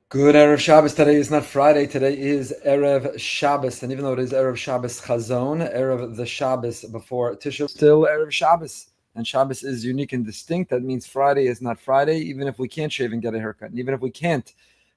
Good Erev Shabbos. Today is not Friday. Today is Erev Shabbos. And even though it is Erev Shabbos Chazon, Erev the Shabbos before Tisha, still Erev Shabbos. And Shabbos is unique and distinct. That means Friday is not Friday, even if we can't shave and get a haircut. And even if we can't,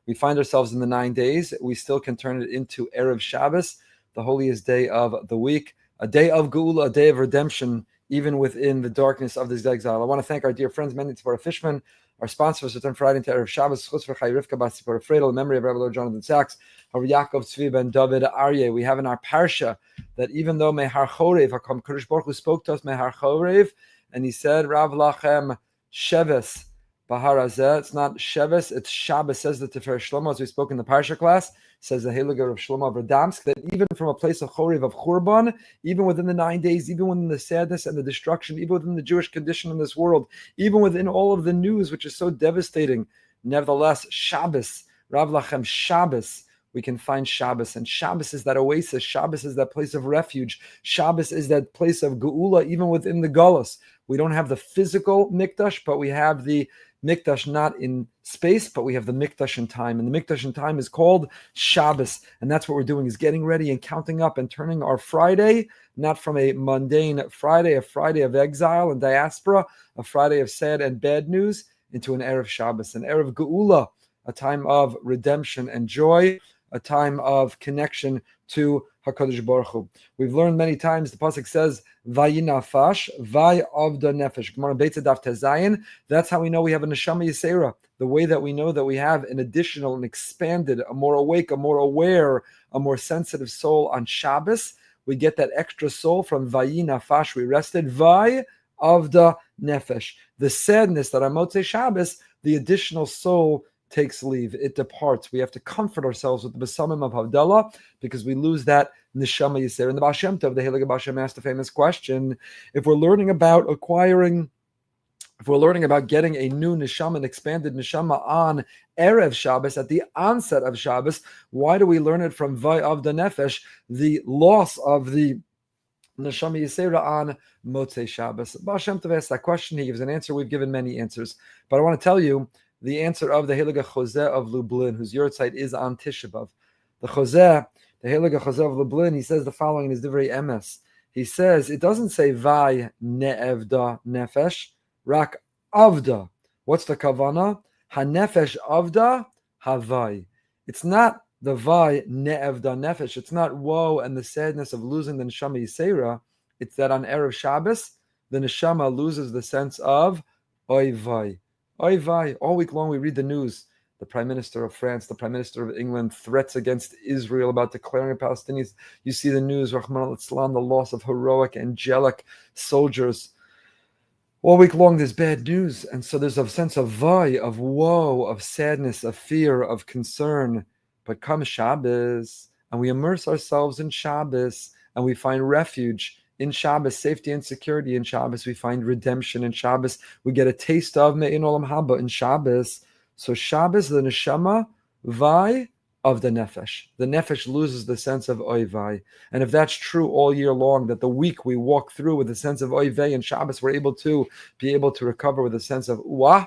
we find ourselves in the 9 days, we still can turn it into Erev Shabbos, the holiest day of the week, a day of Geula, a day of redemption, even within the darkness of this exile. I want to thank our dear friends, Mending Tzipora Fishman, our sponsors for Friday into Erev Shabbos, Chutz V'Chai Rivka Bas Tzipora Fredel, in memory of Rabbi Lord Jonathan Sachs, Rabbi Yaakov Tzvi ben David Aryeh. We have in our parsha that even though Mehar Chorev, Hakam Kadosh Baruch Hu spoke to us Mehar Chorev, and he said, Rav Lachem Sheves Bahar Hazeh. It's not Sheves, it's Shabbos, says the Tifer Shlomo, as we spoke in the parsha class, says the Heliger of Shlomo of Radomsk, that even from a place of Chorev, of Churban, even within the 9 days, even within the sadness and the destruction, even within the Jewish condition in this world, even within all of the news, which is so devastating, nevertheless, Shabbos, Rav Lachem Shabbos, we can find Shabbos. And Shabbos is that oasis. Shabbos is that place of refuge. Shabbos is that place of Geula, even within the Gullus. We don't have the physical Mikdash, but we have the Mikdash not in space, but we have the Mikdash in time. And the Mikdash in time is called Shabbos. And that's what we're doing, is getting ready and counting up and turning our Friday, not from a mundane Friday, a Friday of exile and diaspora, a Friday of sad and bad news, into an Erev Shabbos, an Erev Geula, a time of redemption and joy, a time of connection to HaKadosh Baruch Hu. We've learned many times, the pasuk says, Vayinafash, Vay Avda Nefesh. Gemara Beitza Daf Tezayin. That's how we know we have a Neshama Yisera. The way that we know that we have an additional, an expanded, a more awake, a more aware, a more sensitive soul on Shabbos. We get that extra soul from Vayinafash. We rested. Vay Avda Nefesh. The sadness that on Motzei Shabbos, the additional soul takes leave, it departs. We have to comfort ourselves with the Besamim of Havdalah, because we lose that Neshama Yisera. And the Baal Shem Tov, the Heilige Baal Shem, asked the famous question: if we're learning about getting a new Neshama, an expanded Neshama on Erev Shabbos, at the onset of Shabbos, why do we learn it from Vay Avda Nefesh, the loss of the Neshama Yisera on Motzei Shabbos? Baal Shem Tov asked that question. He gives an answer. We've given many answers, but I want to tell you the answer of the Heilige Chozeh of Lublin, whose Yortzeit is on Tisha B'Av. The Chozeh, the Heilige Chozeh of Lublin, he says the following in his Divrei Emes. He says, it doesn't say Vay Ne'evda Nefesh, Rak Avda. What's the Kavana? HaNefesh Avda Havai. It's not the Vay Ne'evda Nefesh. It's not woe and the sadness of losing the Neshama Yisera. It's that on Erev Shabbos, the Neshama loses the sense of Oy Vay. Oy vay. All week long we read the news. The Prime Minister of France, the Prime Minister of England, threats against Israel about declaring Palestinians. You see the news, Rahman al-Islam, the loss of heroic, angelic soldiers. All week long there's bad news. And so there's a sense of vay, of woe, of sadness, of fear, of concern. But come Shabbos, and we immerse ourselves in Shabbos, and we find refuge in Shabbos, safety and security in Shabbos. We find redemption in Shabbos. We get a taste of Me'in Olam Haba in Shabbos. So Shabbos, the Neshama, Vay of the Nefesh. The Nefesh loses the sense of Oy Vay. And if that's true all year long, that the week we walk through with a sense of Oy Vay, and Shabbos we're able to recover with a sense of Uah,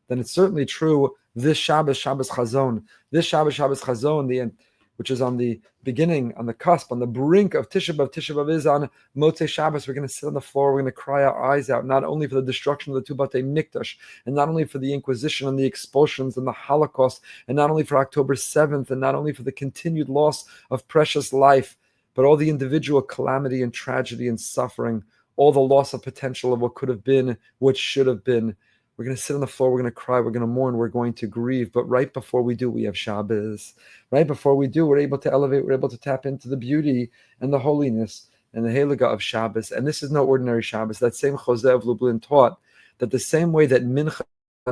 then it's certainly true this Shabbos, Shabbos Chazon. This Shabbos, Shabbos Chazon, which is on the beginning, on the cusp, on the brink of Tisha B'Av. Tisha B'Av is on Motzei Shabbos. We're going to sit on the floor. We're going to cry our eyes out, not only for the destruction of the two Batei Mikdash, and not only for the Inquisition and the expulsions and the Holocaust, and not only for October 7th, and not only for the continued loss of precious life, but all the individual calamity and tragedy and suffering, all the loss of potential of what could have been, what should have been. We're going to sit on the floor, we're going to cry, we're going to mourn, we're going to grieve. But right before we do, we have Shabbos. Right before we do, we're able to elevate, we're able to tap into the beauty and the holiness and the Heilige of Shabbos. And this is no ordinary Shabbos. That same Chozeh of Lublin taught that the same way that Mincha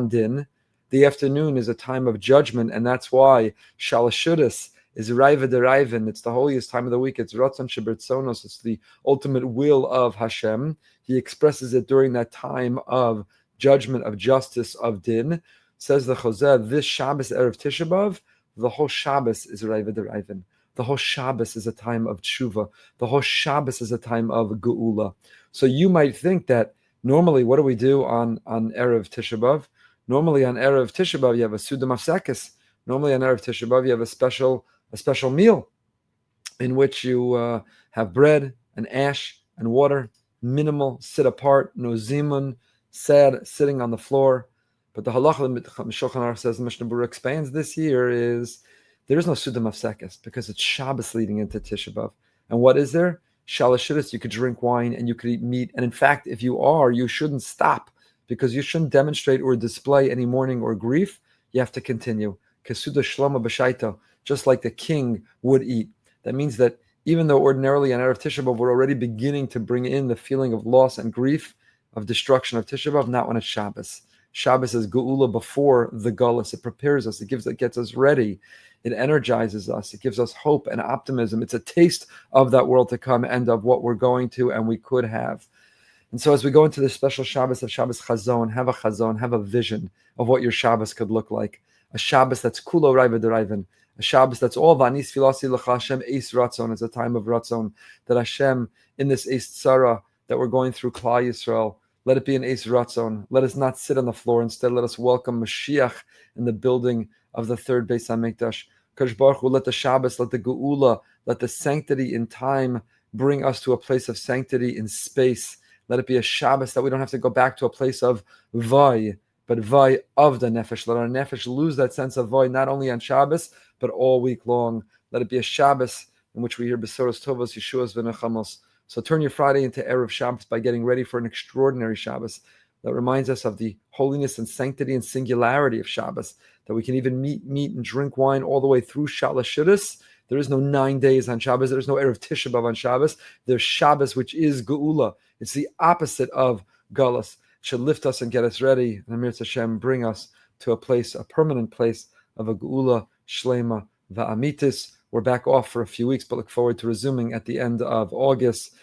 Din, the afternoon, is a time of judgment, and that's why Shalashudas is Raiva Deraivan. It's the holiest time of the week. It's Ratzon Shebertzonos. It's the ultimate will of Hashem. He expresses it during that time of judgment, of justice, of din. Says the Chozeh, this Shabbos Erev Tisha B'Av, the whole Shabbos is Raiva Deraivan. The whole Shabbos is a time of tshuva. The whole Shabbos is a time of geula. So you might think that normally, what do we do on Erev Tisha B'Av? Normally on Erev Tisha B'Av, you have a Suda Mafsekis. Normally on Erev Tisha B'Av, you have a special meal in which you have bread and ash and water, minimal, sit apart, no zimun, sad, sitting on the floor. But the halacha that Shulchan Aruch says, the Mishnah Berurah expands this year, is there is no Suda Mafsekes because it's Shabbos leading into Tisha B'Av. And what is there? Shalashidus, you could drink wine and you could eat meat. And in fact, if you shouldn't stop because you shouldn't demonstrate or display any mourning or grief. You have to continue. Kesuda Shlomo B'Shaito, just like the king would eat. That means that even though ordinarily on Erev Tisha B'Av we're already beginning to bring in the feeling of loss and grief, of destruction of Tisha B'Av, not when it's Shabbos. Shabbos is Geula before the Gullus. It prepares us. It gets us ready. It energizes us. It gives us hope and optimism. It's a taste of that world to come and of what we're going to and we could have. And so as we go into this special Shabbos of Shabbos Chazon, have a vision of what your Shabbos could look like. A Shabbos that's Kulo Raiva Deraivan. A Shabbos that's all Vanis Filasi L'cha Hashem Eis Ratzon. It's a time of Ratzon. That Hashem, in this Eis Tzara that we're going through Klal Yisrael, let it be an Eis Ratzon. Let us not sit on the floor. Instead, let us welcome Mashiach in the building of the third Beis HaMikdash. Kadosh Baruch Hu, let the Shabbos, let the Geula, let the sanctity in time bring us to a place of sanctity in space. Let it be a Shabbos that we don't have to go back to a place of Vai, but Vai of the Nefesh. Let our Nefesh lose that sense of Vai, not only on Shabbos, but all week long. Let it be a Shabbos in which we hear Besoros Tovos, Yeshua's V'nechamos. So turn your Friday into Erev Shabbos by getting ready for an extraordinary Shabbos that reminds us of the holiness and sanctity and singularity of Shabbos, that we can even meet and drink wine all the way through Shalashidus. There is no 9 days on Shabbos. There is no Erev Tisha B'Av on Shabbos. There's Shabbos, which is Geula. It's the opposite of Galus. It should lift us and get us ready. And Amir Hashem, bring us to a place, a permanent place of a Geula, Shlema, Va'amitis. We're back off for a few weeks, but look forward to resuming at the end of August.